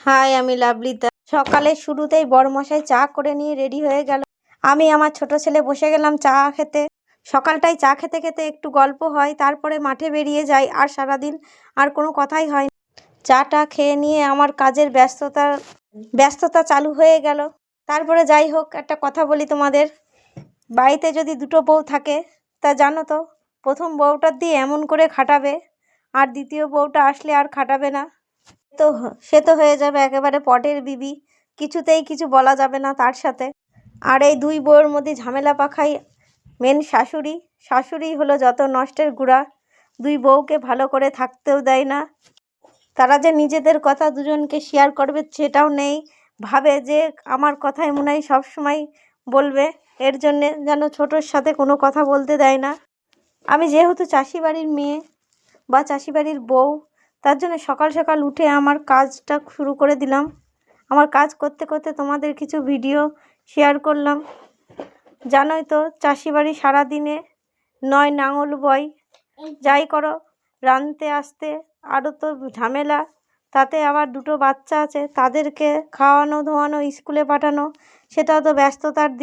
High, আমি লাভলিতা। সকালের শুরুতেই বড়মশাই চা করে নিয়ে রেডি হয়ে গেল। আমি আমার ছোট ছেলে বসে গেলাম চা খেতে। সকালটাই চা খেতে খেতে একটু গল্প হয়, তারপরে মাঠে বেরিয়ে যাই। আর সারাদিন আর কোনো কথাই হয় না। চাটা খেয়ে নিয়ে আমার কাজের ব্যস্ততা চালু হয়ে গেল। তারপরে যাই হোক, একটা কথা বলি তোমাদের। বাড়িতে যদি দুটো বউ থাকে, তা জানো তো, প্রথম বউটার দিয়ে এমন করে খাটাবে, আর দ্বিতীয় বউটা আসলে আর খাটাবে না। সে তো হয়ে যাবে একেবারে পটের বিবি, কিছুতেই কিছু বলা যাবে না তার সাথে। আর এই দুই বউয়ের মধ্যে ঝামেলা পাখাই মেন শাশুড়ি। শাশুড়ি হলো যত নষ্টের গুড়া। দুই বউকে ভালো করে থাকতেও দেয় না। তারা যে নিজেদের কথা দুজনকে শেয়ার করবে সেটাও নেই। ভাবে যে আমার কথাই মনে হয় সবসময় বলবে, এর জন্যে যেন ছোটোর সাথে কোনো কথা বলতে দেয় না। আমি যেহেতু চাষি বাড়ির মেয়ে বা চাষি বাড়ির বউ, তার জন্য সকাল সকাল উঠে আমার কাজটা শুরু করে দিলাম। আমার কাজ করতে করতে তোমাদের কিছু ভিডিও শেয়ার করলাম। জানোই তো, চাষি বাড়ি সারাদিনে নয় নাঙল বয়, যাই করো, রাঁধতে আসতে আরও তো ঝামেলা। তাতে আবার দুটো বাচ্চা আছে, তাদেরকে খাওয়ানো ধোয়ানো স্কুলে পাঠানো, সেটাও তো ব্যস্ততার দিন।